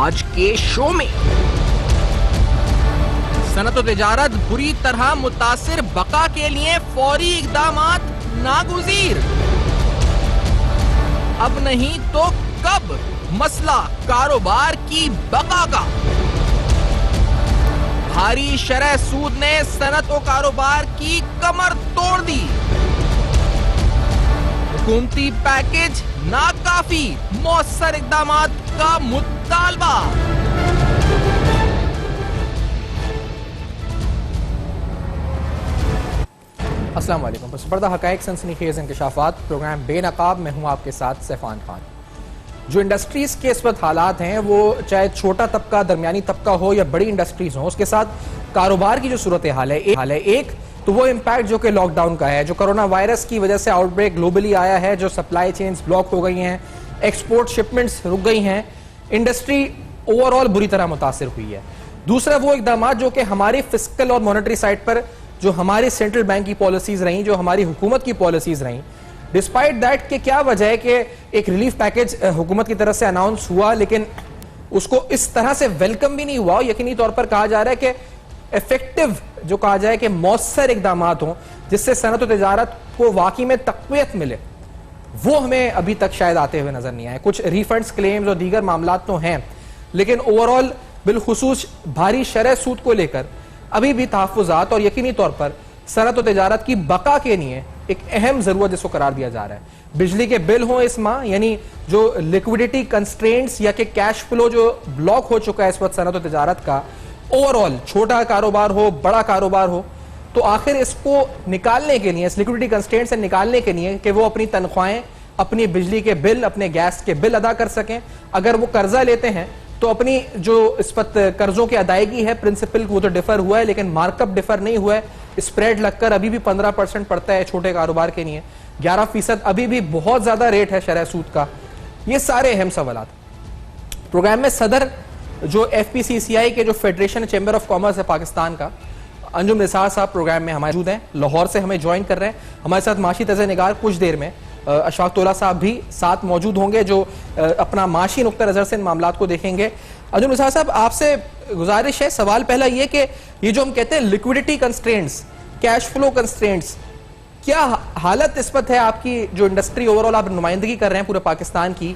आज के शो में। सनत व तिजारत बुरी तरह मुतासिर, बका के लिए फौरी इक़दामात नागुज़ीर। अब नहीं तो कब, मसला कारोबार की बका का। भारी शरह सूद ने सनत व कारोबार की कमर तोड़ दी। हुकूमती पैकेज नाकाफी, मौसर इक़दामात का मुतालबा। अस्सलाम वालेकुम। पर्दा हक़ाइक़ सनसनीखेज़ इंकशाफ़ात प्रोग्राम बेनकाब में हूँ आपके साथ सैफान खान। जो इंडस्ट्रीज़ के इस वक्त हालात हैं वो चाहे छोटा तबका, दरमियानी तबका हो या बड़ी इंडस्ट्रीज़ हो, उसके साथ कारोबार की जो सूरत हाल है एक तो वो इम्पैक्ट जो कि लॉकडाउन का है, जो कोरोना वायरस की वजह से आउटब्रेक ग्लोबली आया है, जो सप्लाई चेन्स ब्लॉक हो गई हैं, एक्सपोर्ट शिपमेंट्स रुक गई हैं, इंडस्ट्री ओवरऑल बुरी तरह मुतासिर हुई है। दूसरा वो इकदाम जो कि हमारी फिस्कल और मॉनेटरी साइड पर जो हमारी सेंट्रल बैंक की पॉलिसीज रही, जो हमारी हुकूमत की पॉलिसीज रही, डिस्पाइट दैट कि क्या वजह है कि एक रिलीफ पैकेज हुकूमत की तरफ से अनाउंस हुआ लेकिन उसको इस तरह से वेलकम भी नहीं हुआ। यकीनी तौर पर कहा जा रहा है कि इफेक्टिव जो कहा जाए कि मौसर इकदाम हों जिससे सनत व तिजारत को वाकई में तक़वियत मिले, वो हमें अभी तक शायद आते हुए नजर नहीं आए। कुछ रिफंड्स, क्लेम्स और दीगर मामला तो हैं, लेकिन ओवरऑल बिलखुसूस भारी शरह सूद को लेकर अभी भी तहफ़्फ़ुज़ात और यकीनी तौर पर सनत व तिजारत की बका के लिए एक अहम जरूरत जिसको करार दिया जा रहा है। बिजली के बिल हों इस माह, यानी जो लिक्विडिटी कंस्ट्रेंट्स या कि कैश फ्लो जो ब्लॉक हो चुका है इस वक्त सनत व तिजारत का, ओवरऑल छोटा कारोबार हो, बड़ा कारोबार हो, तो आखिर इसको निकालने के लिए, इस लिक्विडिटी कंस्ट्रेंट से निकालने के लिए कि वो अपनी तनख्वाहें, अपनी बिजली के बिल, अपने गैस के बिल अदा कर सकें। अगर वो कर्जा लेते हैं तो अपनी जो इस वक्त कर्जों की अदायगी है, प्रिंसिपल वो तो डिफर हुआ है लेकिन मार्कअप डिफर नहीं हुआ है, स्प्रेड लगकर अभी भी 15% पड़ता है छोटे कारोबार के लिए, 11% अभी भी बहुत ज्यादा रेट है शरह सूद का। ये सारे अहम सवाल। प्रोग्राम में सदर जो FPCCI के जो फेडरेशन चैम्बर ऑफ कॉमर्स है पाकिस्तान का, अंजुम निसार साहब प्रोग्राम में हमारे मौजूद हैं, लाहौर से हमें ज्वाइन कर रहे हैं। हमारे साथ माशी तज़ निगार कुछ देर में अशफाक तोला साहब भी साथ मौजूद होंगे जो अपना माशी नुक्ता नजर से इन मामलात को देखेंगे। अंजुम निसार साहब, आपसे गुजारिश है, सवाल पहला ये कि ये जो हम कहते हैं liquidity constraints, cash flow constraints, क्या हालत इस वक्त है आपकी जो इंडस्ट्री ओवरऑल आप नुमाइंदगी कर रहे हैं पूरे पाकिस्तान की,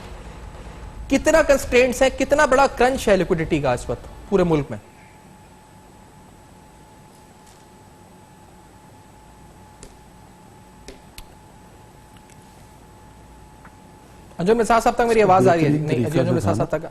कितना कंस्ट्रेंट्स है, कितना बड़ा क्रंच है लिक्विडिटी का इस वक्त पूरे मुल्क में? अंजुम निसार साहब तक मेरी आवाज आ रही है? नहीं, अंजुम निसार साहब तक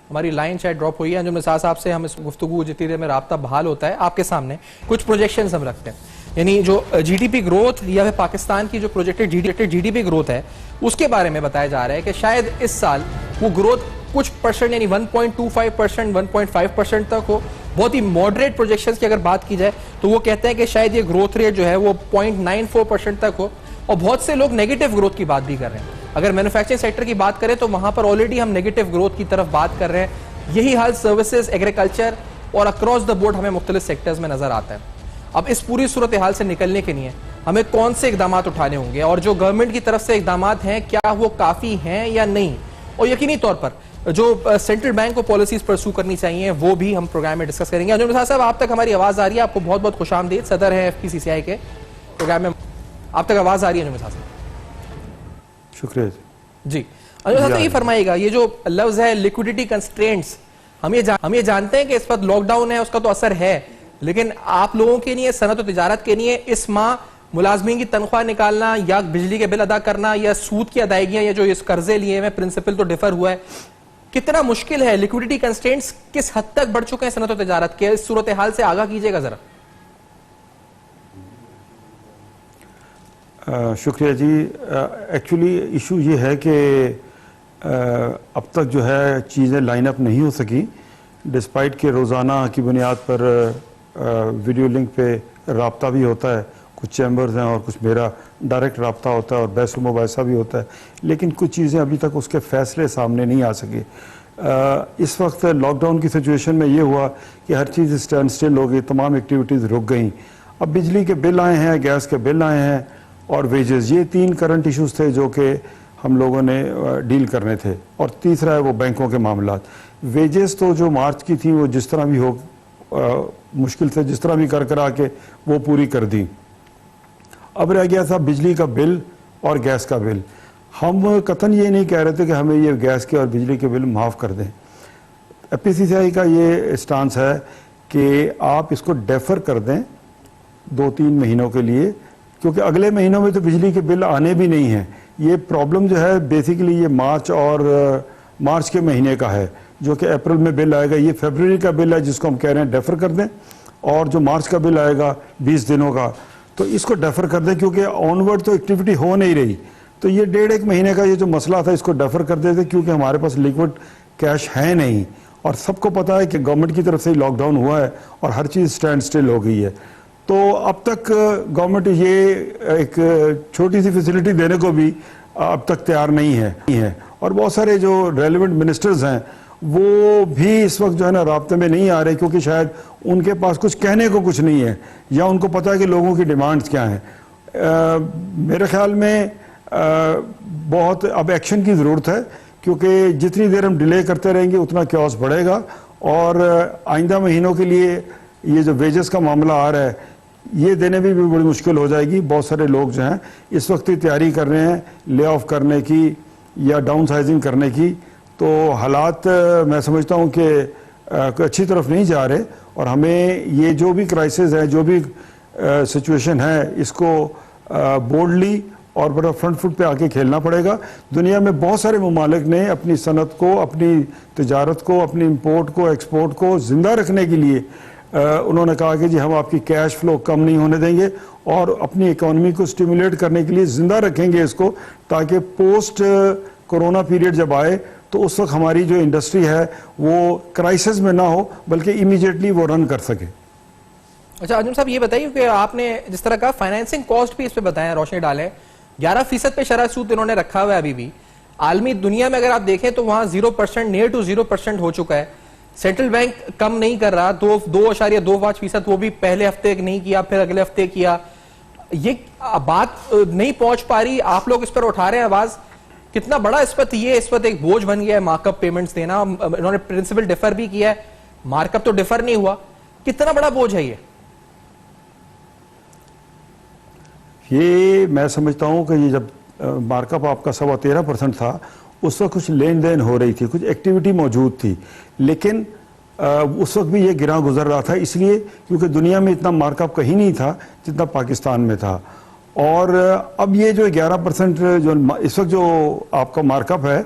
हमारी लाइन शायद ड्रॉप हुई है। अंजुम निसार साहब से हम इस गुफ्तगू जितनी देर में राब्ता बहाल होता है, आपके सामने कुछ प्रोजेक्शंस हम रखते हैं, यानी जो GDP ग्रोथ या फिर पाकिस्तान की जो प्रोजेक्टेड GDP ग्रोथ है उसके बारे में बताया जा रहा है कि शायद इस साल वो ग्रोथ कुछ परसेंट यानी 1.25%, 1.5% तक हो। बहुत ही मॉडरेट प्रोजेक्शंस की अगर बात की जाए तो वो कहते हैं कि शायद ये ग्रोथ रेट जो है वो 0.94% तक हो, और बहुत से लोग नेगेटिव ग्रोथ की बात भी कर रहे हैं। अगर मैन्युफैक्चरिंग सेक्टर की बात करें तो वहां पर ऑलरेडी हम नेगेटिव ग्रोथ की तरफ बात कर रहे हैं। यही हाल सर्विसेज, एग्रीकल्चर और अक्रॉस द बोर्ड हमें मुख्तलिफ सेक्टर्स में नजर आता है। अब इस पूरी सूरत हाल से निकलने के लिए हमें कौन से इकदाम उठाने होंगे, और जो गवर्नमेंट की तरफ से इकदाम हैं क्या वो काफी हैं या नहीं, और यकीनी तौर पर जो सेंट्रल बैंक को पॉलिसीज परसू करनी चाहिए वो भी हम प्रोग्राम में डिस्कस करेंगे। अंजुम निसार साहब, आप तक हमारी आवाज आ रही है? आपको बहुत बहुत खुशामदीद, सदर है FPCCI के प्रोग्राम में, आप तक आवाज आ रही है अंजुम निसार साहब? शुक्रिया जी। अंजुम साहब, तो ये फरमाइएगा, ये जो लफ्ज है लिक्विडिटी कंस्ट्रेंट्स, हम ये जानते हैं कि इस वक्त लॉकडाउन है, उसका तो असर है, लेकिन आप लोगों के लिए, सनत व तिजारत के लिए इस माह मुलाजमीन की तनख्वाह निकालना या बिजली के बिल अदा करना या सूद की अदायगियां या जो इस कर्जे लिए हुए प्रिंसिपल तो डिफर हुआ है, कितना मुश्किल है? लिक्विडिटी कंस्ट्रेंट्स किस हद तक बढ़ चुके हैं सनत व तिजारत के? इस सूरत हाल से आगाह कीजिएगा जरा। शुक्रिया जी। एक्चुअली इशू ये है कि अब तक जो है चीज़ें लाइन अप नहीं हो सकी, डिस्पाइट के रोज़ाना की बुनियाद पर वीडियो लिंक पे राब्ता भी होता है, कुछ चैम्बर्स हैं और कुछ मेरा डायरेक्ट राब्ता होता है और बहस मुबाहिसा भी होता है, लेकिन कुछ चीज़ें अभी तक उसके फैसले सामने नहीं आ सके। इस वक्त लॉकडाउन की सिचुएशन में ये हुआ कि हर चीज़ स्टैंड स्टिल हो गई, तमाम एक्टिविटीज़ रुक गई। अब बिजली के बिल आए हैं, गैस के बिल आए हैं और वेजेस, ये 3 करंट इश्यूज़ थे जो कि हम लोगों ने डील करने थे, और तीसरा है वो बैंकों के मामलात। वेजेस तो जो मार्च की थी वो जिस तरह भी हो मुश्किल से जिस तरह भी कर आके वो पूरी कर दी। अब रह गया था बिजली का बिल और गैस का बिल। हम कतन ये नहीं कह रहे थे कि हमें ये गैस के और बिजली के बिल माफ़ कर दें। एफपीसीसीआई का ये स्टांस है कि आप इसको डेफर कर दें 2-3 महीनों के लिए, क्योंकि अगले महीनों में तो बिजली के बिल आने भी नहीं हैं। ये प्रॉब्लम जो है बेसिकली ये मार्च के महीने का है, जो कि अप्रैल में बिल आएगा। ये फरवरी का बिल है जिसको हम कह रहे हैं डेफर कर दें, और जो मार्च का बिल आएगा 20 दिनों का, तो इसको डेफर कर दें, क्योंकि ऑनवर्ड तो एक्टिविटी हो नहीं रही। तो ये 1.5-1 महीने का ये जो मसला था इसको डेफर कर देते, क्योंकि हमारे पास लिक्विड कैश है नहीं, और सबको पता है कि गवर्नमेंट की तरफ से लॉकडाउन हुआ है और हर चीज़ स्टैंड स्टिल हो गई है। तो अब तक गवर्नमेंट ये एक छोटी सी फैसिलिटी देने को भी अब तक तैयार नहीं है। और बहुत सारे जो रेलिवेंट मिनिस्टर्स हैं वो भी इस वक्त जो है ना राब्ते में नहीं आ रहे, क्योंकि शायद उनके पास कुछ कहने को कुछ नहीं है, या उनको पता है कि लोगों की डिमांड्स क्या हैं। मेरे ख्याल में बहुत अब एक्शन की ज़रूरत है, क्योंकि जितनी देर हम डिले करते रहेंगे उतना क्योस बढ़ेगा, और आइंदा महीनों के लिए ये जो वेजेस का मामला आ रहा है ये देने में भी बड़ी मुश्किल हो जाएगी। बहुत सारे लोग जो हैं इस वक्त ही तैयारी कर रहे हैं ले ऑफ करने की या डाउन साइजिंग करने की। तो हालात मैं समझता हूँ कि अच्छी तरफ नहीं जा रहे, और हमें ये जो भी क्राइसिस है, जो भी सिचुएशन है, इसको बोल्डली और बड़ा फ्रंट फुट पे आके खेलना पड़ेगा। दुनिया में बहुत सारे ममालिक ने अपनी सनत को, अपनी तिजारत को, अपनी इंपोर्ट को, एक्सपोर्ट को ज़िंदा रखने के लिए उन्होंने कहा कि जी हम आपकी कैश फ्लो कम नहीं होने देंगे, और अपनी इकोनॉमी को स्टिमुलेट करने के लिए ज़िंदा रखेंगे इसको, ताकि पोस्ट कोरोना पीरियड जब आए तो उस वक्त हमारी जो इंडस्ट्री है वो क्राइसिस में ना हो, बल्कि इमीडिएटली वो रन कर सके। अच्छा अंजुम साहब, ये बताइए कि आपने जिस तरह का फाइनेंसिंग कॉस्ट भी इस पे बताया, रोशनी डाले, 11% पे शरह सूद इन्होंने रखा हुआ है अभी भी। आलमी दुनिया में अगर आप देखें तो वहां 0%, नियर टू 0% हो चुका है। सेंट्रल बैंक कम नहीं कर रहा, 2.25%, वो भी पहले हफ्ते नहीं किया, फिर अगले हफ्ते किया। ये बात नहीं पहुंच पा रही, आप लोग इस पर उठा रहे हैं आवाज। कितना बड़ा इस वक्त एक बोझ बन गया है मार्कअप पेमेंट्स देना। इन्होंने प्रिंसिपल डिफर भी किया है, मार्कअप तो डिफर नहीं हुआ। कितना बड़ा बोझ है ये मैं समझता हूँ कि ये जब मार्कअप आपका 13.25% था, उस वक्त कुछ लेन देन हो रही थी, कुछ एक्टिविटी मौजूद थी, लेकिन उस वक्त भी ये गिरा गुजर रहा था, इसलिए क्योंकि दुनिया में इतना मार्कअप कहीं नहीं था जितना पाकिस्तान में था। और अब ये जो 11% जो इस वक्त जो आपका मार्कअप है,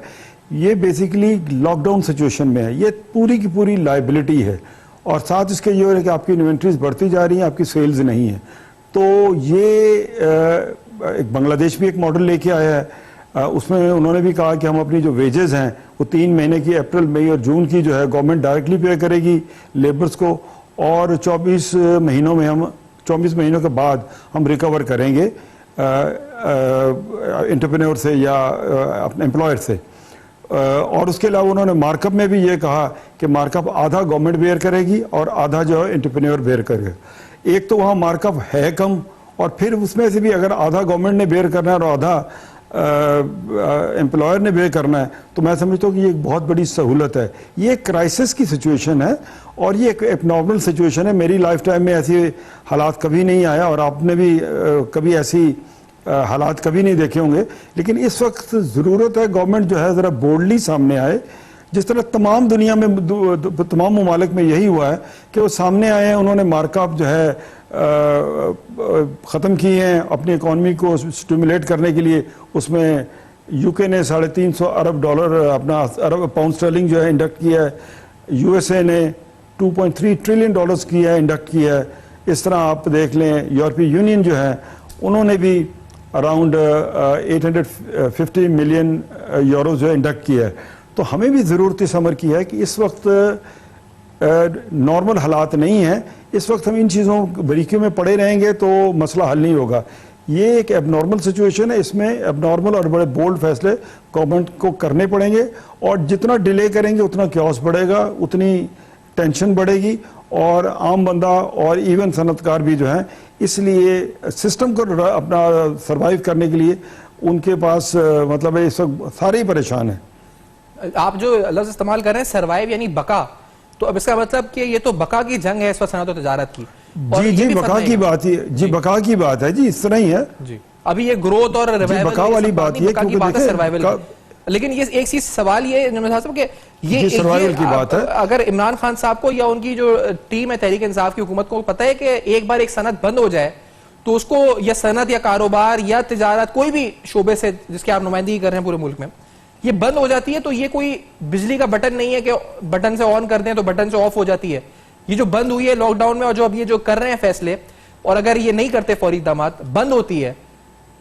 ये बेसिकली लॉकडाउन सिचुएशन में है, ये पूरी की पूरी लाइबिलिटी है, और साथ इसके ये हो रहा है कि आपकी इन्वेंट्रीज बढ़ती जा रही हैं, आपकी सेल्स नहीं है। तो ये एक बांग्लादेश भी एक मॉडल लेके आया है, उसमें उन्होंने भी कहा कि हम अपनी जो वेजेस हैं वो 3 महीने की अप्रैल, मई और जून की जो है गवर्नमेंट डायरेक्टली पे करेगी लेबर्स को, और 24 महीनों के बाद हम रिकवर करेंगे एंटरप्रेन्योर से या अपने एम्प्लॉयर से। और उसके अलावा उन्होंने मार्कअप में भी ये कहा कि मार्कअप आधा गवर्नमेंट बेयर करेगी और आधा जो है एंटरप्रेन्योर बेयर करेगा। एक तो वहाँ मार्कअप है कम, और फिर उसमें से भी अगर आधा गवर्नमेंट ने बेयर करना है और आधा एम्प्लॉयर ने बेयर करना है, तो मैं समझता हूँ कि ये एक बहुत बड़ी सहूलत है। ये क्राइसिस की सिचुएशन है, और ये एक एबनॉर्मल सिचुएशन है। मेरी लाइफ टाइम में ऐसे हालात कभी नहीं आया, और आपने भी कभी ऐसी हालात कभी नहीं देखे होंगे। लेकिन इस वक्त ज़रूरत है गवर्नमेंट जो है ज़रा बोल्डली सामने आए, जिस तरह तमाम दुनिया में तमाम ममालिक में यही हुआ है कि वो सामने आए हैं, उन्होंने मार्कअप जो है ख़त्म किए हैं अपनी इकॉनमी को स्टिमुलेट करने के लिए। उसमें यूके ने $350 अरब अपना पाउंड स्टर्लिंग जो है इंडक्ट किया है, यूएसए ने $2.3 ट्रिलियन किया है, इंडक्ट किया है। इस तरह आप देख लें यूरोपीय यूनियन जो है उन्होंने भी अराउंड 850 मिलियन यूरो जो है इंडक्ट किया है। तो हमें भी ज़रूरत इस अमर की है कि इस वक्त नॉर्मल हालात नहीं है, इस वक्त हम इन चीज़ों बारीकियों में पड़े रहेंगे तो मसला हल नहीं होगा। ये एक एबनॉर्मल सिचुएशन है, इसमें एबनॉर्मल और बड़े बोल्ड फैसले गवर्नमेंट को करने पड़ेंगे, और जितना डिले करेंगे उतना क्योस बढ़ेगा, उतनी टेंशन बढ़ेगी, और आम बंदा और इवन सनतकार भी जो हैं, इसलिए सिस्टम को अपना सर्वाइव करने के लिए उनके पास मतलब इस वक्त सारे ही परेशान हैं। आप जो लफ्ज इस्तेमाल कर रहे हैं सर्वाइव यानी बका, तो अब इसका मतलब कि ये तो बका की जंग है इस वक्त सनअत और तिजारत की। जी जी बका की बात ही, जी बका की बात है जी, इस तरह ही है जी। अभी ये ग्रोथ और रिवाइवल बका वाली बात ये, क्योंकि देखिए सर्वाइवल, लेकिन ये एक चीज सवाल ये कि ये सर्वाइवल की बात है। अगर इमरान खान साहब को या उनकी जो टीम है तहरीक इंसाफ की हुकूमत को पता है कि एक बार एक सनत बंद हो जाए तो उसको या सनत या कारोबार या तिजारत कोई भी शोबे से जिसकी आप नुमाइंदगी कर रहे हैं पूरे मुल्क में, ये बंद हो जाती है तो ये कोई बिजली का बटन नहीं है कि बटन से ऑन कर दें तो बटन से ऑफ हो जाती है। ये जो बंद हुई है लॉकडाउन में और जो अब ये जो कर रहे हैं फैसले, और अगर ये नहीं करते फौरी इक़दाम बंद होती है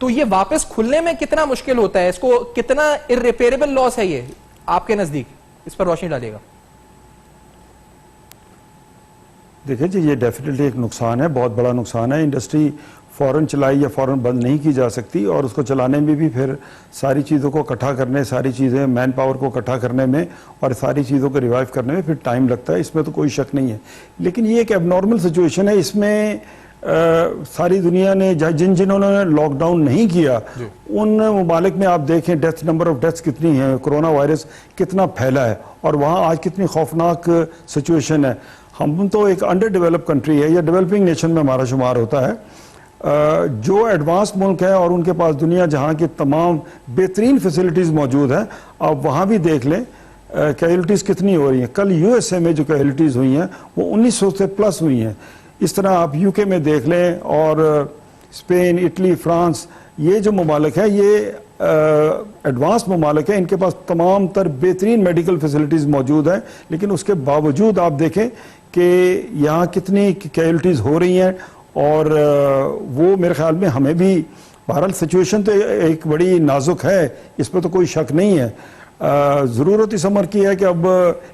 तो ये वापस खुलने में कितना मुश्किल होता है, इसको कितना इररिपेरेबल लॉस है ये आपके नजदीक, इस पर रोशनी डालिएगा। देखिए जी ये डेफिनेटली एक नुकसान है, बहुत बड़ा नुकसान है। इंडस्ट्री फौरन चलाई या फौरन बंद नहीं की जा सकती, और उसको चलाने में भी फिर सारी चीज़ों को इकट्ठा करने, सारी चीज़ें मैन पावर को इकट्ठा करने में और सारी चीज़ों को रिवाइव करने में फिर टाइम लगता है, इसमें तो कोई शक नहीं है। लेकिन ये एक एबनॉर्मल सिचुएशन है, इसमें सारी दुनिया ने जिन्होंने लॉकडाउन नहीं किया उन ममालिक में आप देखें डेथ, नंबर ऑफ डेथ्स कितनी है, कोरोना वायरस कितना फैला है और वहाँ आज कितनी खौफनाक सिचुएशन है। हम तो एक अंडर डेवलप कंट्री है या डेवलपिंग नेशन में हमारा शुमार होता है। जो एडवांस मुल्क है और उनके पास दुनिया जहाँ की तमाम बेहतरीन फैसिलिटीज़ मौजूद हैं, आप वहाँ भी देख लें कैजुअल्टीज़ कितनी हो रही हैं। कल यूएसए में जो कैजुअल्टीज़ हुई हैं वो 1900 से प्लस हुई हैं। इस तरह आप यूके में देख लें और स्पेन, इटली, फ्रांस, ये जो ममालिक है ये एडवांस ममालिक है, इनके पास तमाम तर बेहतरीन मेडिकल फैसिलिटीज़ मौजूद हैं, लेकिन उसके बावजूद आप देखें कि यहाँ कितनी कैजुअल्टीज़ हो रही हैं। और वो मेरे ख्याल में हमें भी, बहरहाल सिचुएशन तो एक बड़ी नाजुक है, इस पर तो कोई शक नहीं है। ज़रूरत इस अमर की है कि अब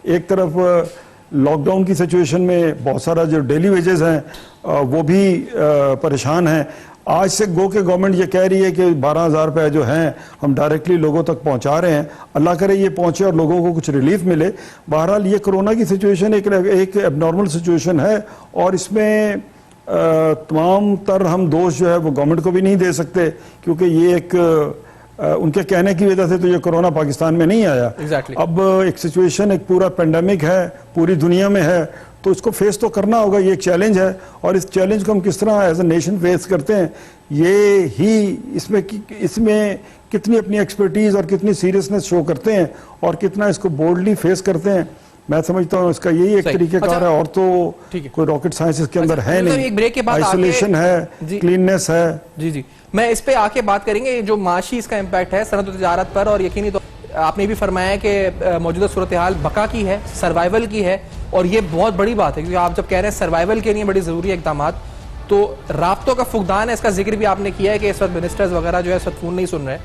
एक तरफ लॉकडाउन की सिचुएशन में बहुत सारा जो डेली वेजेस हैं वो भी परेशान हैं। आज से गो के गवर्नमेंट ये कह रही है कि 12,000 रुपये जो हैं हम डायरेक्टली लोगों तक पहुंचा रहे हैं, अल्लाह करे ये पहुंचे और लोगों को कुछ रिलीफ मिले। बहरहाल ये कोरोना की सिचुएशन एक एबनॉर्मल सिचुएशन है और इसमें तमाम तर हम दोष जो है वो गवर्नमेंट को भी नहीं दे सकते, क्योंकि ये एक उनके कहने की वजह से तो ये कोरोना पाकिस्तान में नहीं आया। Exactly. अब एक सिचुएशन, एक पूरा पेंडेमिक है, पूरी दुनिया में है, तो इसको फेस तो करना होगा, ये एक चैलेंज है। और इस चैलेंज को हम किस तरह एज ए नेशन फेस करते हैं, ये ही इसमें कितनी अपनी एक्सपर्टीज और कितनी सीरियसनेस शो करते हैं और कितना इसको बोल्डली फेस करते हैं, मैं समझता हूँ इसका यही एक तरीकेकार है। और तो कोई रॉकेट साइंस इसके अंदर है नहीं, एक ब्रेक के बाद आइसोलेशन है, क्लीननेस है। जी जी, मैं इस पे आके बात करेंगे जो माशी इसका इम्पैक्ट है सनअत और तिजारत पर। और यकीनी तो आपने भी फरमाया कि मौजूदा सूरत हाल बका की है, सर्वाइवल की है, और ये बहुत बड़ी बात है क्योंकि आप जब कह रहे हैं सर्वाइवल के लिए बड़ी जरूरी इकदाम, तो राब्तों का फुकदान है, इसका जिक्र भी आपने किया है कि इस वक्त मिनिस्टर्स वगैरह जो है इस वक्त फोन नहीं सुन रहे।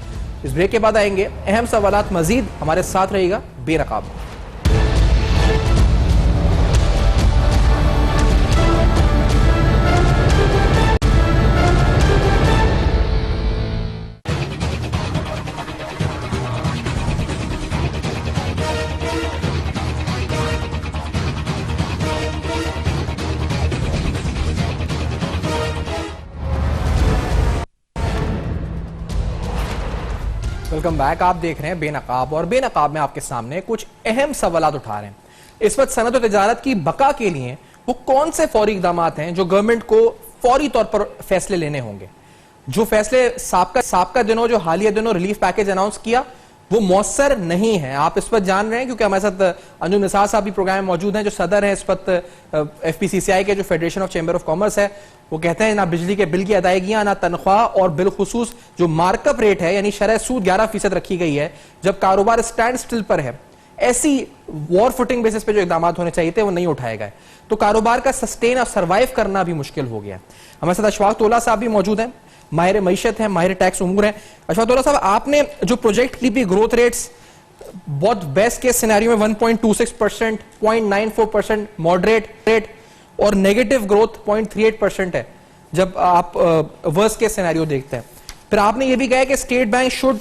इस ब्रेक के बाद आएंगे अहम सवालात मजीद, हमारे साथ रहेगा बेनकाब। Welcome back. आप देख रहे हैं बेनकाब, और बेनकाब में आपके सामने कुछ अहम सवालात उठा रहे हैं। इस वक्त सनअत और तिजारत की बका के लिए वो कौन से फौरी इकदाम हैं जो गवर्नमेंट को फौरी तौर पर फैसले लेने होंगे। जो फैसले साबका दिनों, जो हालिया दिनों रिलीफ पैकेज अनाउंस किया, वो मौसर नहीं है। आप इस वक्त जान रहे हैं क्योंकि हमारे साथ अंजुम निसार साहब भी प्रोग्राम में मौजूद हैं, जो सदर हैं इस वक्त FPCCI के, जो federation of chamber of commerce है। वो कहते हैं ना बिजली के बिल की अदायगियां, ना तनख्वाह, और बिलखुसूस जो मार्कअप रेट है यानी शरह सूद 11% रखी गई है जब कारोबार स्टैंड स्टिल पर है। ऐसी वॉर फुटिंग बेसिस पे जो इकदाम होने चाहिए थे वो नहीं उठाए गए, तो कारोबार का सस्टेन और सर्वाइव करना भी मुश्किल हो गया। हमारे साथ अशफाक तोला साहब भी मौजूद हैं, माहिर मईशत है, माहिर टैक्स उमूर है। अशफाक तोला साहब, आपने जो प्रोजेक्ट की भी ग्रोथ रेट्स बहुत बेस्ट केस सिनेरियो में 1.26%, 0.94% मॉडरेट रेट और नेगेटिव ग्रोथ 0.38% है जब आप वर्स्ट केस सिनेरियो देखते हैं। फिर आपने ये भी कहा कि state bank should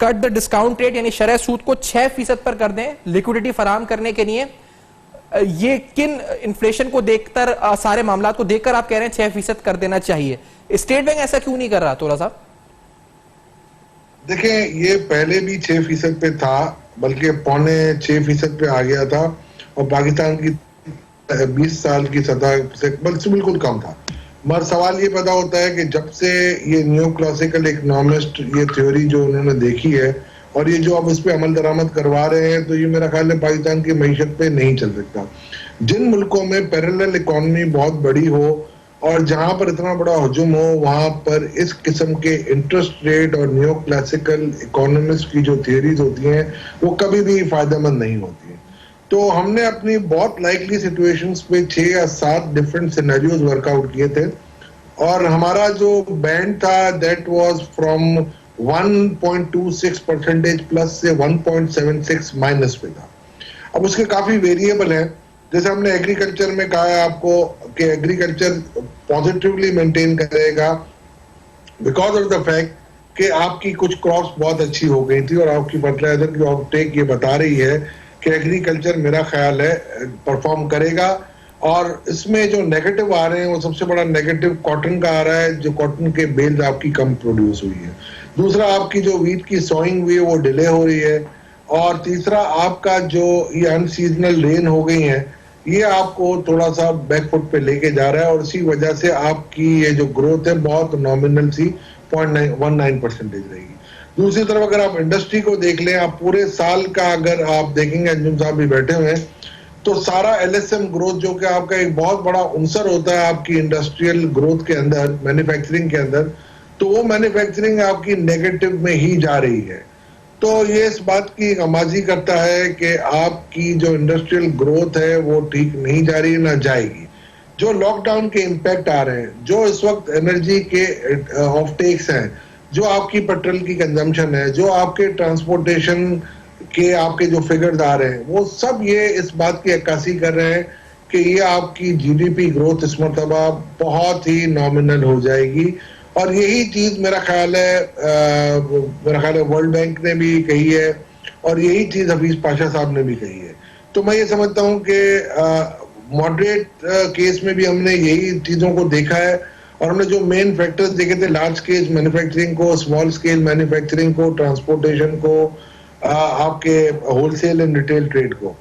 cut the discount rate यानी शरह सूद को 6% पर कर दें लिक्विडिटी फराहम करने के लिए। ये किन इन्फ्लेशन को देखकर, सारे मामला को देखकर आप कह रहे हैं 6% कर देना चाहिए? स्टेट बैंक ऐसा क्यों नहीं कर रहा? तोला साहब देखें, ये पहले भी 6% पे था बल्कि 5.6% पे आ गया था, और पाकिस्तान की 20 साल की सतह से बिल्कुल कम था। मगर सवाल ये पैदा होता है कि जब से ये न्यू क्लासिकल इकोनॉमिस्ट ये थ्योरी जो उन्होंने देखी है और ये जो अब इस पे अमल दरामद करवा रहे हैं, तो ये मेरा ख्याल है पाकिस्तान की मईशत पे नहीं चल सकता। जिन मुल्कों में पैरेलल इकोनॉमी बहुत बड़ी हो और जहां पर इतना बड़ा हजूम हो, वहां पर इस किस्म के इंटरेस्ट रेट और न्यू क्लासिकल इकोनॉमिस्ट की जो थियरीज होती हैं वो कभी भी फायदेमंद नहीं होती हैं। तो हमने अपनी बहुत लाइकली सिचुएशंस पे 6 या 7 डिफरेंट सिनेरियोज वर्कआउट किए थे, और हमारा जो बैंड था दैट वाज फ्रॉम 1.26% प्लस से 1.76 माइनस पे था। अब उसके काफी वेरिएबल हैं, जैसे हमने एग्रीकल्चर में कहा है आपको कि एग्रीकल्चर पॉजिटिवली मेंटेन करेगा बिकॉज ऑफ द फैक्ट कि आपकी कुछ क्रॉप्स बहुत अच्छी हो गई थी और आपकी फर्टिलाइजर की ऑफटेक ये बता रही है कि एग्रीकल्चर मेरा ख्याल है परफॉर्म करेगा। और इसमें जो नेगेटिव आ रहे हैं वो सबसे बड़ा नेगेटिव कॉटन का आ रहा है, जो कॉटन के बेल्स आपकी कम प्रोड्यूस हुई है। दूसरा, आपकी जो वीट की सोइंग हुई है वो डिले हो रही है। और तीसरा, आपका जो ये अनसीजनल रेन हो गई है ये आपको थोड़ा सा बैकफुट पे लेके जा रहा है, और इसी वजह से आपकी ये जो ग्रोथ है बहुत नॉमिनल सी 0.19% रहेगी। दूसरी तरफ अगर आप इंडस्ट्री को देख लें, आप पूरे साल का अगर आप देखेंगे, अंजुम साहब भी बैठे हुए हैं, तो सारा एलएसएम ग्रोथ जो कि आपका एक बहुत बड़ा अंसर होता है आपकी इंडस्ट्रियल ग्रोथ के अंदर, मैन्युफैक्चरिंग के अंदर, तो वो मैन्युफैक्चरिंग आपकी नेगेटिव में ही जा रही है। तो ये इस बात की गमाजी करता है कि आपकी जो इंडस्ट्रियल ग्रोथ है वो ठीक नहीं जा रही है, ना जाएगी। जो लॉकडाउन के इम्पैक्ट आ रहे हैं, जो इस वक्त एनर्जी के ऑफटेक्स हैं, जो आपकी पेट्रोल की कंजम्पशन है, जो आपके ट्रांसपोर्टेशन के आपके जो फिगर्स आ रहे हैं, वो सब ये इस बात की अक्कासी कर रहे हैं कि ये आपकी जीडीपी ग्रोथ इस मरतबा बहुत ही नॉमिनल हो जाएगी। और यही चीज मेरा ख्याल है वर्ल्ड बैंक ने भी कही है, और यही चीज हफीज पाशा साहब ने भी कही है। तो मैं ये समझता हूँ कि मॉडरेट केस में भी हमने यही चीजों को देखा है, और हमने जो मेन फैक्टर्स देखे थे, लार्ज स्केल मैन्युफैक्चरिंग को, स्मॉल स्केल मैन्युफैक्चरिंग को, ट्रांसपोर्टेशन को, आपके होलसेल एंड रिटेल ट्रेड को।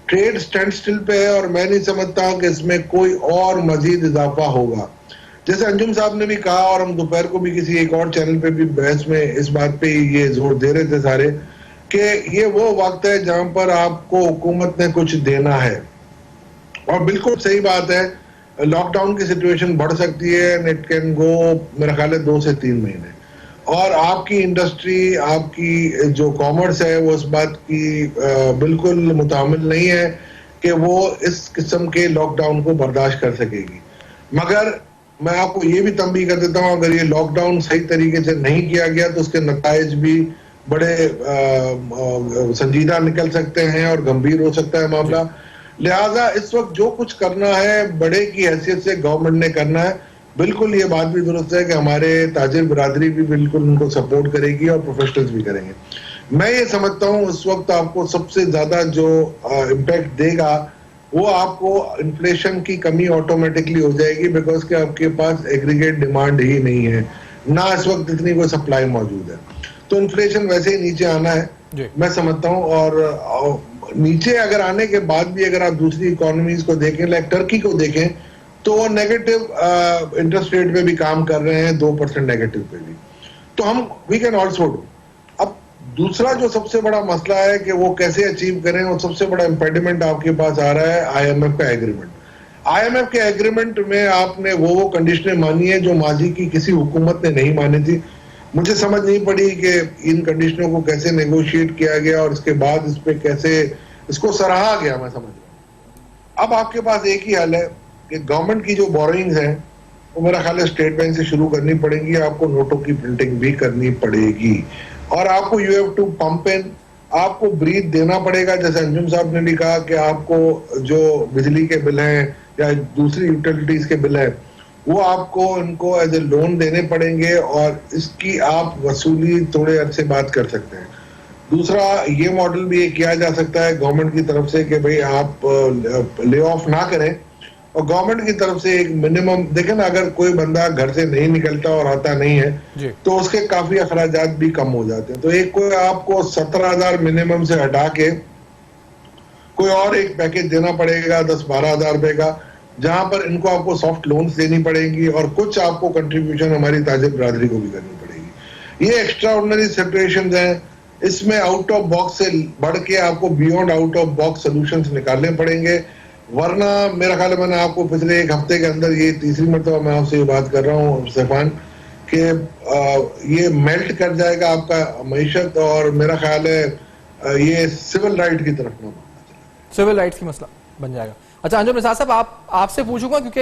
ट्रेड स्टैंड स्टिल पे है, और मैं नहीं समझता हूँ कि इसमें कोई और मजीद इजाफा होगा। जैसे अंजुम साहब ने भी कहा, और हम दोपहर को भी किसी एक और चैनल पे भी बहस में इस बात पे ये जोर दे रहे थे सारे, कि ये वो वक्त है जहां पर आपको हुकूमत ने कुछ देना है। और बिल्कुल सही बात है, लॉकडाउन की सिचुएशन बढ़ सकती है, एंड इट कैन गो मेरा ख्याल है 2 से 3 महीने, और आपकी इंडस्ट्री, आपकी जो कॉमर्स है वो इस बात की बिल्कुल मुतामिल नहीं है कि वो इस किस्म के लॉकडाउन को बर्दाश्त कर सकेगी। मगर मैं आपको ये भी तंबीह कर देता हूँ, अगर ये लॉकडाउन सही तरीके से नहीं किया गया तो उसके नताइज भी बड़े संजीदा निकल सकते हैं और गंभीर हो सकता है मामला। लिहाजा इस वक्त जो कुछ करना है बड़े की हैसियत से गवर्नमेंट ने करना है। बिल्कुल ये बात भी दुरुस्त है कि हमारे ताजिर बिरादरी भी बिल्कुल उनको सपोर्ट करेगी और प्रोफेशनल्स भी करेंगे। मैं ये समझता हूँ इस वक्त आपको सबसे ज्यादा जो इम्पैक्ट देगा वो आपको इन्फ्लेशन की कमी ऑटोमेटिकली हो जाएगी, बिकॉज के आपके पास एग्रीगेट डिमांड ही नहीं है, ना इस वक्त इतनी कोई सप्लाई मौजूद है, तो इन्फ्लेशन वैसे ही नीचे आना है मैं समझता हूँ। और नीचे अगर आने के बाद भी अगर आप दूसरी इकोनॉमीज को देखें, लाइक टर्की को देखें, तो वो नेगेटिव इंटरेस्ट रेट पे भी काम कर रहे हैं, 2% नेगेटिव पे भी, तो हम वी कैन ऑल्सो डू। अब दूसरा जो सबसे बड़ा मसला है कि वो कैसे अचीव करें, और सबसे बड़ा इंपेडिमेंट आपके पास आ रहा है आईएमएफ का एग्रीमेंट। आईएमएफ के एग्रीमेंट में आपने वो कंडीशनें मानी है जो माजी की किसी हुकूमत ने नहीं मानी थी। मुझे समझ नहीं पड़ी कि इन कंडीशनों को कैसे नेगोशिएट किया गया और इसके बाद इस पे कैसे इसको सराहा गया, मैं समझ रहा हूँ। अब आपके पास एक ही हाल है कि गवर्नमेंट की जो बोरोइंग्स हैं वो मेरा ख्याल है स्टेट बैंक से शुरू करनी पड़ेगी, आपको नोटों की प्रिंटिंग भी करनी पड़ेगी, और आपको you have to pump in, आपको ब्रीथ देना पड़ेगा। जैसे अंजुम साहब ने भी कहा कि आपको जो बिजली के बिल हैं या दूसरी यूटिलिटीज के बिल हैं वो आपको इनको एज ए लोन देने पड़ेंगे, और इसकी आप वसूली थोड़े अरसे बाद कर सकते हैं। दूसरा, ये मॉडल भी किया जा सकता है गवर्नमेंट की तरफ से कि भाई आप ले ऑफ ना करें, और गवर्नमेंट की तरफ से एक मिनिमम देखें ना, अगर कोई बंदा घर से नहीं निकलता और आता नहीं है तो उसके काफी अखराजात भी कम हो जाते हैं। तो एक कोई आपको 17,000 मिनिमम से हटा के कोई और एक पैकेज देना पड़ेगा 10-12 हजार रुपए का, जहां पर इनको आपको सॉफ्ट लोन्स देनी पड़ेंगी और कुछ आपको कंट्रीब्यूशन हमारी ताजिर बिरादरी को भी करनी पड़ेगी। ये एक्स्ट्रा ऑर्डिनरी सिचुएशंस हैं, इसमें आउट ऑफ बॉक्स से बढ़ के आपको beyond out of box solutions निकालने पड़ेंगे, वरना मेरा ख्याल है मैंने आपको पिछले एक हफ्ते के अंदर ये तीसरी मरतबा मैं आपसे ये बात कर रहा हूँ सैफान कि ये मेल्ट कर जाएगा आपका मईशत, और मेरा ख्याल है ये सिविल राइट की तरफ ना, सिविल राइट्स की मसला बन जाएगा। अच्छा अंजुम निसार साहब, आपसे पूछूंगा क्योंकि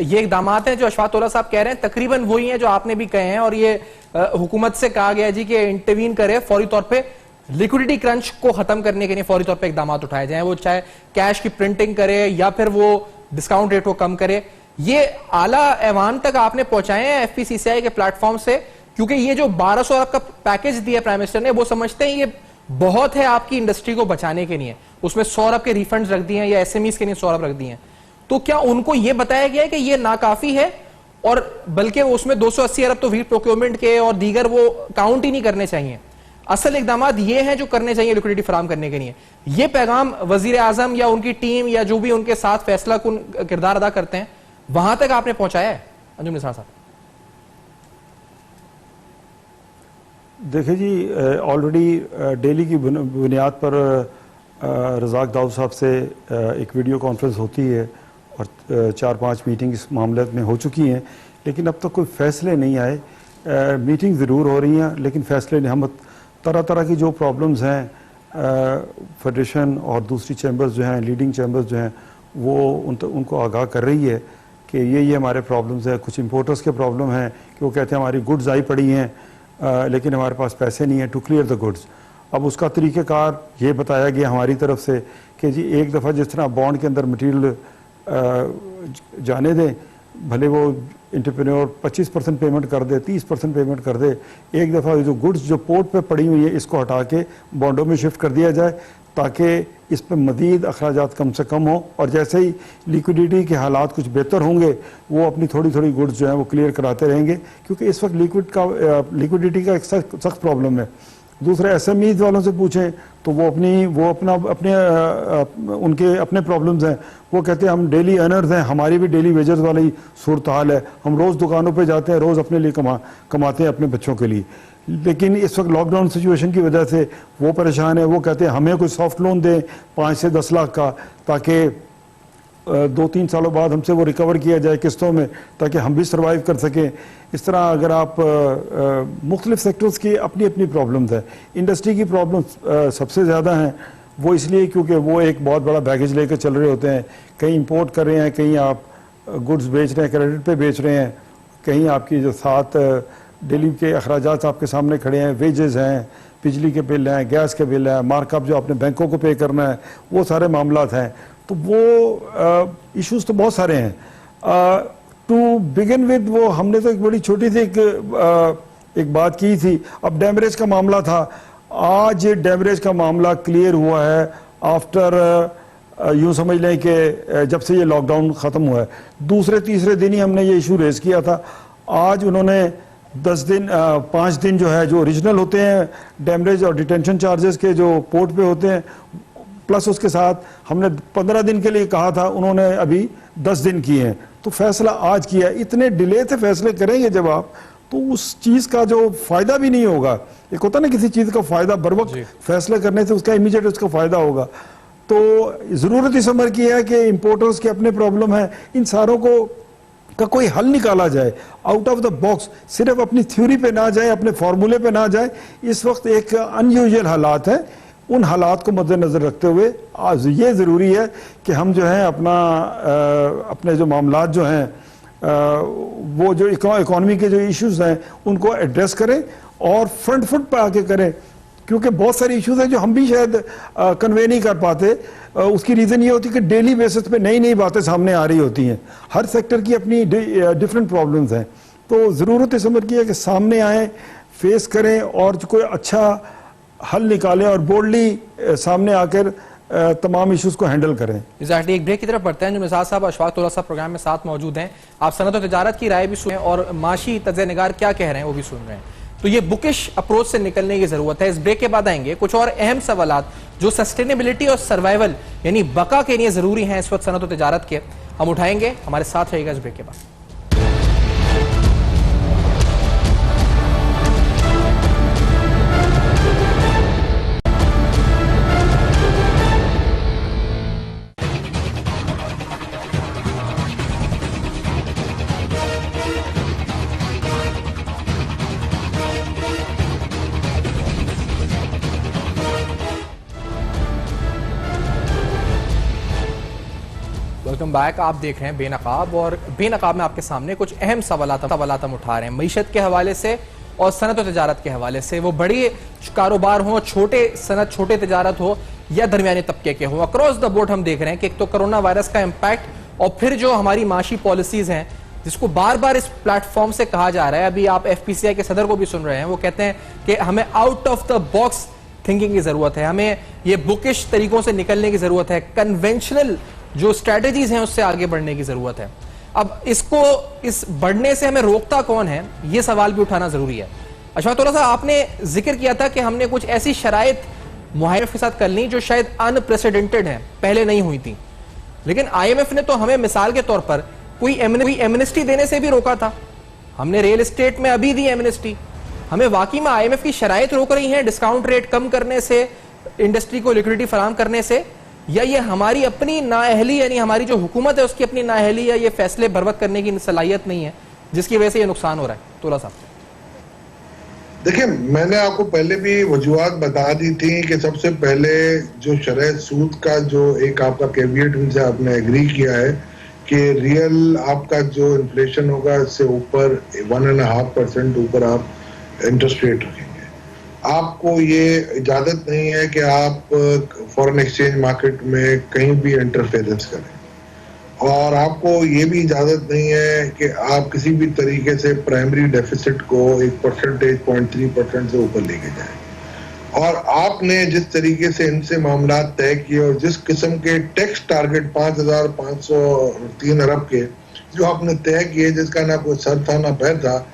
ये इकदामात हैं जो अशफाक तौला साहब कह रहे हैं तकरीबन वही हैं जो आपने भी कहे हैं, और ये हुकूमत से कहा गया जी कि इंटरवीन करे, फौरी तौर पे लिक्विडिटी क्रंच को खत्म करने के लिए फौरी तौर पे इकदामात उठाए जाएं, वो चाहे कैश की प्रिंटिंग करे या फिर वो डिस्काउंट रेट को कम करे। ये आला ऐवान तक आपने पहुंचाए हैं एफपीसीसीआई के प्लेटफॉर्म से? क्योंकि ये जो 1200 अरब का पैकेज दिया प्राइम मिनिस्टर ने, वो समझते हैं ये बहुत है आपकी इंडस्ट्री को बचाने के लिए, उसमें 100 अरब के रिफंड्स रख दिए हैं या एसएमईज के लिए 100 अरब रख दिए हैं, तो क्या उनको यह बताया गया है कि यह नाकाफी है और बल्कि उसमें 280 अरब तो व्हीट प्रोक्योरमेंट के और दीगर वो काउंट ही नहीं करने चाहिए, असल इकदामात ये हैं जो करने चाहिए लिक्विडिटी फराम करने के लिए? ये पैगाम वजीर आजम या उनकी टीम या जो भी उनके साथ फैसला कुन किरदार अदा करते हैं वहां तक आपने पहुंचाया है अंजुम निसार साहब? देखिए जी, ऑलरेडी डेली की बुनियाद पर रज़ाक दाऊद साहब से एक वीडियो कॉन्फ्रेंस होती है और 4-5 मीटिंग इस मामले में हो चुकी हैं, लेकिन अब तक कोई फैसले नहीं आए। मीटिंग ज़रूर हो रही हैं लेकिन फैसले नहीं। हम तरह तरह की जो प्रॉब्लम्स हैं फेडरेशन और दूसरी चैम्बर्स जो हैं, लीडिंग चैम्बर्स जो हैं, वो उनको आगाह कर रही है कि ये हमारे प्रॉब्लम्स हैं। कुछ इंपोर्टर्स के प्रॉब्लम हैं कि वो कहते हैं हमारी गुड्स आई पड़ी हैं लेकिन हमारे पास पैसे नहीं हैं टू क्लियर द गुड्स। अब उसका तरीक़ेकार ये बताया गया हमारी तरफ से कि जी एक दफ़ा जिस तरह बॉन्ड के अंदर मटीरियल जाने दें, भले वो एंटरप्रेन्योर 25% पेमेंट कर दे, 30% पेमेंट कर दे, एक दफ़ा जो गुड्स जो पोर्ट पे पड़ी हुई है इसको हटा के बॉन्डों में शिफ्ट कर दिया जाए ताकि इस पर मज़ीद अखराजात कम से कम हो, और जैसे ही लिक्विडिटी के हालात कुछ बेहतर होंगे वो अपनी थोड़ी थोड़ी गुड्स जो है वो क्लियर कराते रहेंगे, क्योंकि इस वक्त लिक्विडिटी का एक सख्त प्रॉब्लम है। दूसरे एसएमईज वालों से पूछें तो वो उनके अपने प्रॉब्लम्स हैं। वो कहते हैं हम डेली अर्नर्स हैं, हमारी भी डेली वेजेस वाली सूरत हाल है, हम रोज़ दुकानों पे जाते हैं, रोज़ अपने लिए कमाते हैं अपने बच्चों के लिए, लेकिन इस वक्त लॉकडाउन सिचुएशन की वजह से वो परेशान है। वो कहते हैं हमें कोई सॉफ्ट लोन दें 5 से 10 लाख का, ताकि 2-3 सालों बाद हमसे वो रिकवर किया जाए किस्तों में, ताकि हम भी सर्वाइव कर सकें। इस तरह अगर आप मुख्तलिफ सेक्टर्स की अपनी अपनी प्रॉब्लम्स हैं। इंडस्ट्री की प्रॉब्लम्स सबसे ज़्यादा हैं, वो इसलिए क्योंकि वो एक बहुत बड़ा बैगेज लेकर चल रहे होते हैं, कहीं इंपोर्ट कर रहे हैं, कहीं आप गुड्स बेच रहे हैं, क्रेडिट पे बेच रहे हैं, कहीं आपकी जो साथ डेली के अखराजात आपके सामने खड़े हैं, वेजेस हैं, बिजली के बिल हैं, गैस के बिल हैं, मार्कअप जो आपने बैंकों को पे करना है, वो सारे मामलात हैं। तो वो इश्यूज तो बहुत सारे हैं। टू बिगिन विद वो हमने तो एक बड़ी छोटी सी एक बात की थी। अब डैमरेज का मामला था, आज डैमरेज का मामला क्लियर हुआ है आफ्टर यूँ समझ लें कि जब से ये लॉकडाउन ख़त्म हुआ है, दूसरे तीसरे दिन ही हमने ये इशू रेज़ किया था। आज उन्होंने 5 दिन जो है जो ओरिजिनल होते हैं डैमरेज और डिटेंशन चार्जेस के जो पोर्ट पे होते हैं, प्लस उसके साथ हमने 15 दिन के लिए कहा था, उन्होंने अभी 10 दिन किए हैं। तो फैसला आज किया। इतने डिले से फैसले करेंगे जब आप, तो उस चीज़ का जो फ़ायदा भी नहीं होगा। एक होता ना किसी चीज़ का फ़ायदा बर वक्त फैसले करने से उसका इमीडिएट उसका फ़ायदा होगा। तो ज़रूरत इस उम्र की है कि इम्पोर्टर्स के अपने प्रॉब्लम है, इन सारों को का कोई हल निकाला जाए आउट ऑफ द बॉक्स। सिर्फ अपनी थ्योरी पे ना जाए, अपने फार्मूले पे ना जाए। इस वक्त एक अनयूजुअल हालात है, उन हालात को मद्देनज़र रखते हुए आज ये ज़रूरी है कि हम जो है अपने जो मामलात जो हैं वो जो इकॉनमी के जो इश्यूज़ हैं उनको एड्रेस करें और फ्रंट फुट पर आके करें, क्योंकि बहुत सारे इश्यूज़ हैं जो हम भी शायद कन्वे नहीं कर पाते। उसकी रीज़न ये होती है कि डेली बेसिस पे नई नई बातें सामने आ रही होती हैं, हर सेक्टर की अपनी डिफरेंट प्रॉब्लम्स हैं। तो ज़रूरत इस उम्र की है कि सामने आएँ, फेस करें और कोई अच्छा हल निकालें और बोल्डली सामने आकर तमाम इश्यूज को हैंडल करें। एग्जैक्टली, एक ब्रेक की तरफ बढ़ते हैं। जो मिजाज साहब अशफाक तोला साहब प्रोग्राम में साथ मौजूद हैं, आप सनत और तिजारत की राय भी सुने और माशी तज्ज़े-निगार क्या कह रहे हैं वो भी सुन रहे हैं। तो ये बुकिश अप्रोच से निकलने की जरूरत है। इस ब्रेक के बाद आएंगे कुछ और अहम सवालात जो सस्टेनेबिलिटी और सर्वाइवल यानी बका के लिए जरूरी हैं इस वक्त सनत और तिजारत के, हम उठाएंगे। हमारे साथ रहेगा इस ब्रेक के बाद। Welcome back. आप देख रहे हैं बेनकाब और बेनकाब में आपके सामने कुछ अहम सवालात हम उठा रहे हैं मईशत के हवाले से और सनत और तिजारत के हवाले से। वो बड़ी कारोबार हो, छोटे सनत छोटे तिजारत हो या दरमियाने तबके के हो, अक्रॉस द बोर्ड हम देख रहे हैं कि एक तो कोरोना वायरस का इम्पैक्ट और फिर जो हमारी माशी पॉलिसीज हैं जिसको बार बार इस प्लेटफॉर्म से कहा जा रहा है। अभी आप FPCI के सदर को भी सुन रहे हैं, वो कहते हैं कि हमें out of the box thinking की जरूरत है, हमें ये बुकिश तरीकों से निकलने की जरूरत है, कन्वेंशनल जो स्ट्रेटजीज हैं उससे आगे बढ़ने की जरूरत है। अब इसको इस बढ़ने से हमें रोकता कौन है, ये सवाल भी उठाना जरूरी है। अशफाक तोला साहब, आपने जिक्र किया था कि हमने कुछ ऐसी शराइत मुआहिद के साथ कर ली जो शायद अनप्रेसिडेंटेड है, पहले नहीं हुई थी, लेकिन IMF ने तो हमें मिसाल के तौर पर कोई एमनेस्टी देने से भी रोका था। हमने रियल एस्टेट में अभी दी एमनेस्टी। हमें वाकई में IMF की शराइत रोक रही हैं डिस्काउंट रेट कम करने से, इंडस्ट्री को लिक्विडिटी फराहम करने से, या ये हमारी अपनी नाअहली यानी हमारी जो हुकूमत है उसकी अपनी नाअहली या ये फैसले बर्वक्त करने की सलाहियत नहीं है जिसकी वजह से ये नुकसान हो रहा है? तोला साहब देखिए, मैंने आपको पहले भी वजूहात बता दी थी कि सबसे पहले जो शरह सूद का जो एक आपका कैविएट से आपने एग्री किया है कि रियल आपका जो इन्फ्लेशन होगा इससे ऊपर 1.5% ऊपर आप इंटरेस्ट रेट रखेंगे। आपको ये इजाजत नहीं है कि आप फॉरेन एक्सचेंज मार्केट में कहीं भी इंटरफेरेंस करें, और आपको ये भी इजाजत नहीं है कि आप किसी भी तरीके से प्राइमरी डेफिसिट को 1.3% से ऊपर लेके जाएं। और आपने जिस तरीके से इनसे मामला तय किए और जिस किस्म के टैक्स टारगेट 5,503 अरब के जो आपने तय किए, जिसका ना कोई सर था ना पैर था,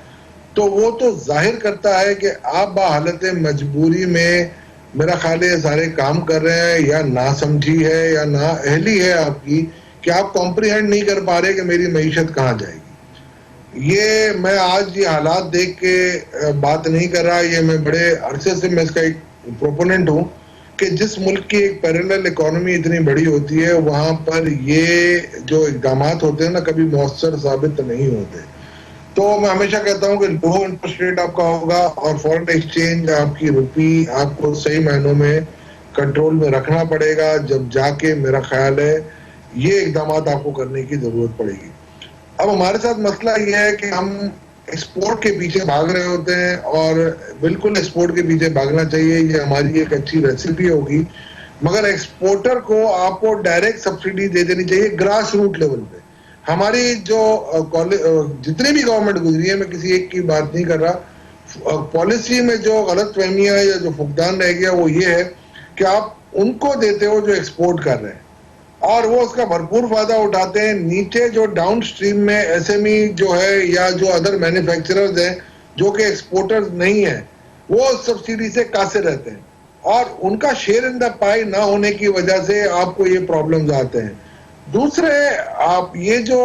तो वो तो जाहिर करता है कि आप बाहालत मजबूरी में मेरा ख्याल है सारे काम कर रहे हैं, या नासमझी है या नाअहली है आपकी कि आप कॉम्प्रीहेंड नहीं कर पा रहे कि मेरी मईशत कहाँ जाएगी। ये मैं आज ये हालात देख के बात नहीं कर रहा, ये मैं बड़े अरसे से मैं इसका एक प्रोपोनेंट हूँ कि जिस मुल्क की एक पैरेलल इकोनॉमी इतनी बड़ी होती है वहां पर ये जो इक़दाम होते हैं ना कभी मौसर साबित नहीं होते। तो मैं हमेशा कहता हूं कि लो इंटरेस्ट रेट आपका होगा और फॉरेन एक्सचेंज आपकी रुपी आपको सही मायनों में कंट्रोल में रखना पड़ेगा, जब जाके मेरा ख्याल है ये इकदाम आपको करने की जरूरत पड़ेगी। अब हमारे साथ मसला ये है कि हम एक्सपोर्ट के पीछे भाग रहे होते हैं, और बिल्कुल एक्सपोर्ट के पीछे भागना चाहिए, ये हमारी एक अच्छी रेसिपी होगी, मगर एक्सपोर्टर को आपको डायरेक्ट सब्सिडी दे देनी चाहिए ग्रास रूट लेवल पे। हमारी जो जितनी भी गवर्नमेंट गुजरी है, मैं किसी एक की बात नहीं कर रहा, पॉलिसी में जो गलत फहमियां या जो फुकदान रह गया वो ये है कि आप उनको देते हो जो एक्सपोर्ट कर रहे हैं और वो उसका भरपूर फायदा उठाते हैं। नीचे जो डाउन स्ट्रीम में SME जो है या जो अदर मैन्युफैक्चरर्स हैं जो कि एक्सपोर्टर्स नहीं है, वो सब्सिडी से कासे रहते हैं, और उनका शेयर इन द पाई ना होने की वजह से आपको ये प्रॉब्लम्स आते हैं। दूसरे, आप ये जो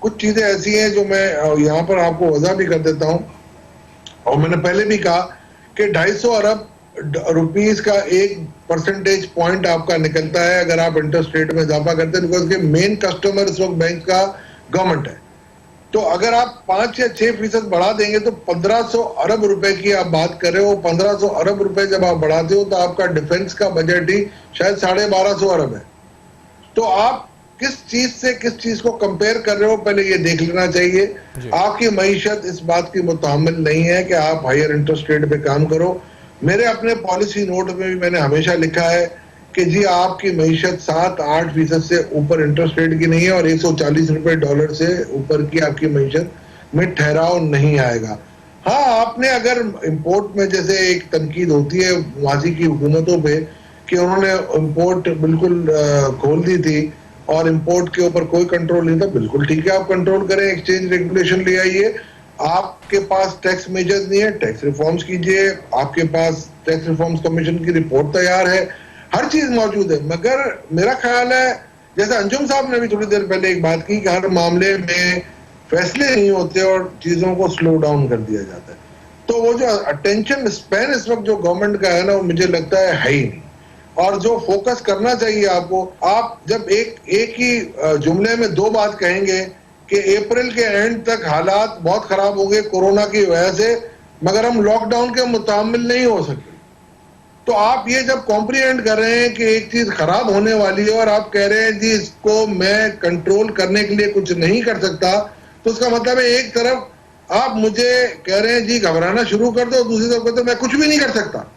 कुछ चीजें ऐसी हैं जो मैं यहाँ पर आपको वजह भी कर देता हूँ, और मैंने पहले भी कहा कि 250 अरब रुपीस का 1% पॉइंट आपका निकलता है अगर आप इंटरेस्ट रेट में इजाफा करते हैं, बिकॉज के मेन कस्टमर इस वक्त बैंक का गवर्नमेंट है। तो अगर आप 5 या 6% बढ़ा देंगे तो 1500 अरब रुपए की आप बात कर रहे हो। 1500 अरब रुपए जब आप बढ़ाते हो तो आपका डिफेंस का बजट ही शायद 1250 अरब है। तो आप किस चीज से किस चीज को कंपेयर कर रहे हो, पहले ये देख लेना चाहिए। आपकी मईशत इस बात की मुतामिल नहीं है कि आप हायर इंटरेस्ट रेट पे काम करो। मेरे अपने पॉलिसी नोट में भी मैंने हमेशा लिखा है कि जी आपकी मईशत 7-8% से ऊपर इंटरेस्ट रेट की नहीं है, और 140 रुपए डॉलर से ऊपर की आपकी मईशत में ठहराव नहीं आएगा। हाँ, आपने अगर इंपोर्ट में जैसे एक तनकीद होती है माजी की हुकूमतों पे कि उन्होंने इंपोर्ट बिल्कुल खोल दी थी और इंपोर्ट के ऊपर कोई कंट्रोल नहीं था, बिल्कुल ठीक है, आप कंट्रोल करें, एक्सचेंज रेगुलेशन ले आइए। आपके पास टैक्स मेजर्स नहीं है, टैक्स रिफॉर्म्स कीजिए, आपके पास टैक्स रिफॉर्म्स कमीशन की रिपोर्ट तैयार है, हर चीज मौजूद है। मगर मेरा ख्याल है, जैसे अंजुम साहब ने भी थोड़ी देर पहले एक बात की कि हर मामले में फैसले नहीं होते और चीजों को स्लो डाउन कर दिया जाता है। तो वो जो अटेंशन स्पैन इस वक्त जो गवर्नमेंट का है ना, वो मुझे लगता है ही नहीं। और जो फोकस करना चाहिए आपको, आप जब एक ही जुमले में दो बात कहेंगे कि अप्रैल के एंड तक हालात बहुत खराब हो गए कोरोना की वजह से, मगर हम लॉकडाउन के मुतामिल नहीं हो सके, तो आप ये जब कॉम्प्रीहेंड कर रहे हैं कि एक चीज खराब होने वाली है और आप कह रहे हैं जी इसको मैं कंट्रोल करने के लिए कुछ नहीं कर सकता, तो उसका मतलब है एक तरफ आप मुझे कह रहे हैं जी घबराना शुरू कर दो, दूसरी तरफ कहते हैं मैं कुछ भी नहीं कर सकता।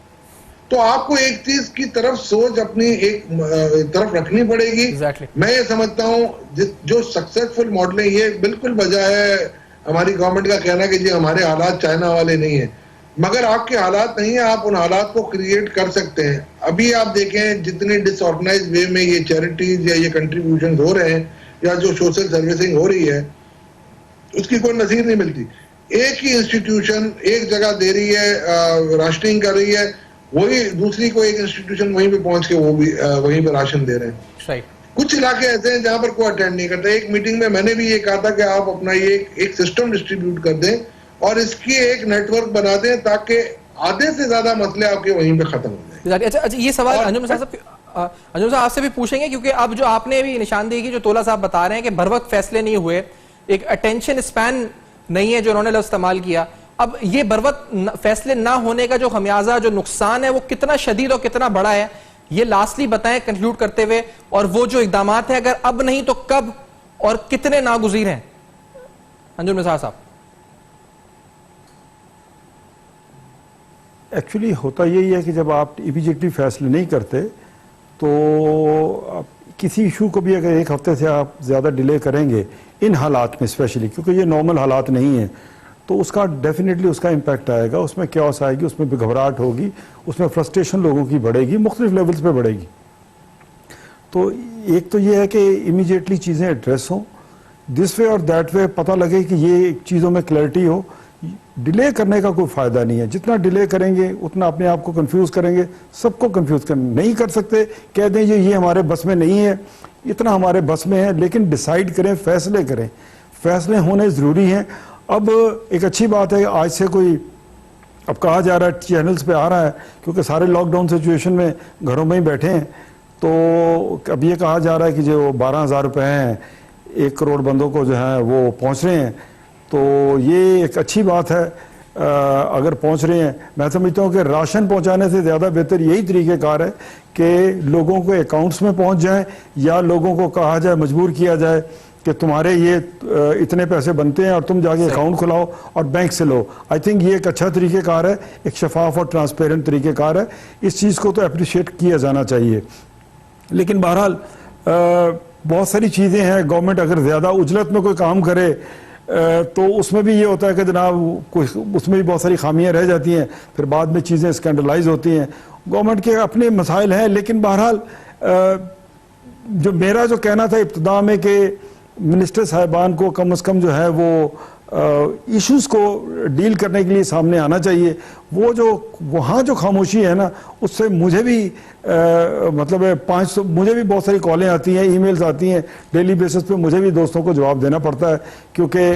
तो आपको एक चीज की तरफ सोच अपनी एक तरफ रखनी पड़ेगी। मैं ये समझता हूं जो सक्सेसफुल मॉडल है, ये बिल्कुल वजह है हमारी गवर्नमेंट का कहना कि जी हमारे हालात चाइना वाले नहीं है, मगर आपके हालात नहीं है, आप उन हालात को क्रिएट कर सकते हैं। अभी आप देखें जितनी डिसऑर्गेनाइज वे में ये चैरिटीज या ये कंट्रीब्यूशन हो रहे हैं या जो सोशल सर्विसिंग हो रही है, उसकी कोई नजीर नहीं मिलती। एक ही इंस्टीट्यूशन एक जगह दे रही है, राशनिंग कर रही है, वही दूसरी को एक इंस्टीट्यूशन वहीं पे पहुंच के वो भी वहीं पे राशन दे रहे हैं। कुछ इलाके ऐसे हैं जहां पर कोई अटेंड नहीं करता। एक मीटिंग में मैंने भी ये कहा था कि आप अपना ये एक सिस्टम डिस्ट्रीब्यूट कर दें और इसकी एक नेटवर्क बना दें ताकि आधे से ज्यादा मसले आपके वहीं पे खत्म हो जाए। अच्छा, ये सवाल अंजुम साहब आपसे भी पूछेंगे, क्योंकि अब जो आपने भी निशानदेही की, जो तोला साहब बता रहे हैं कि बर वक्त फैसले नहीं हुए, एक अटेंशन स्पैन नहीं है जो उन्होंने लफ्ज इस्तेमाल किया। अब ये बर वक्त फैसले ना होने का जो खमियाजा, जो नुकसान है, वो कितना शदीद और कितना बड़ा है, ये लास्टली बताएं कंक्लूड करते हुए। और वो जो इकदाम है, अगर अब नहीं तो कब और कितने नागुज़ीर हैं? अंजुम निसार साहब। एक्चुअली होता यही है कि जब आप इमीडिएटली फैसले नहीं करते तो किसी इशू को भी अगर एक हफ्ते से आप ज़्यादा डिले करेंगे इन हालात में, स्पेशली क्योंकि ये नॉर्मल हालात नहीं है, तो उसका डेफिनेटली उसका इम्पैक्ट आएगा, उसमें क्योस आएगी, उसमें घबराहट होगी, उसमें फ्रस्ट्रेशन लोगों की बढ़ेगी, मुख्तलिफ लेवल्स पे बढ़ेगी। तो एक तो ये है कि इमीडिएटली चीज़ें एड्रेस हों, दिस वे और दैट वे, पता लगे कि ये चीज़ों में क्लैरिटी हो। डिले करने का कोई फ़ायदा नहीं है, जितना डिले करेंगे उतना अपने आप को कंफ्यूज करेंगे, सबको कंफ्यूज कर नहीं कर सकते। कह दें ये हमारे बस में नहीं है, इतना हमारे बस में है, लेकिन डिसाइड करें, फैसले करें, फैसले होने ज़रूरी हैं। अब एक अच्छी बात है, आज से कोई अब कहा जा रहा है, चैनल्स पे आ रहा है, क्योंकि सारे लॉकडाउन सिचुएशन में घरों में ही बैठे हैं, तो अब ये कहा जा रहा है कि जो 12,000 रुपये हैं 1 करोड़ बंदों को जो है वो पहुंच रहे हैं। तो ये एक अच्छी बात है अगर पहुंच रहे हैं। मैं समझता हूँ कि राशन पहुंचाने से ज़्यादा बेहतर यही तरीक़ेकार है कि लोगों को अकाउंट्स में पहुंच जाए, या लोगों को कहा जाए, मजबूर किया जाए कि तुम्हारे ये इतने पैसे बनते हैं और तुम जाके अकाउंट खुलाओ और बैंक से लो। आई थिंक ये एक अच्छा तरीक़ेकार है, एक शफाफ और ट्रांसपेरेंट तरीक़ेकार है। इस चीज़ को तो अप्रिशिएट किया जाना चाहिए। लेकिन बहरहाल बहुत सारी चीज़ें हैं, गवर्नमेंट अगर ज़्यादा उजलत में कोई काम करे तो उसमें भी ये होता है कि जनाब उसमें भी बहुत सारी खामियां रह जाती हैं, फिर बाद में चीज़ें स्कैंडलाइज होती हैं। गवर्नमेंट के अपने मसाइल हैं, लेकिन बहरहाल जो मेरा जो कहना था इब्तिदा में कि मिनिस्टर साहिबान को कम से कम जो है वो इश्यूज़ को डील करने के लिए सामने आना चाहिए। वो जो वहाँ जो खामोशी है ना, उससे मुझे भी मतलब 500 मुझे भी बहुत सारी कॉलें आती हैं, ईमेल्स आती हैं डेली बेसिस पे, मुझे भी दोस्तों को जवाब देना पड़ता है, क्योंकि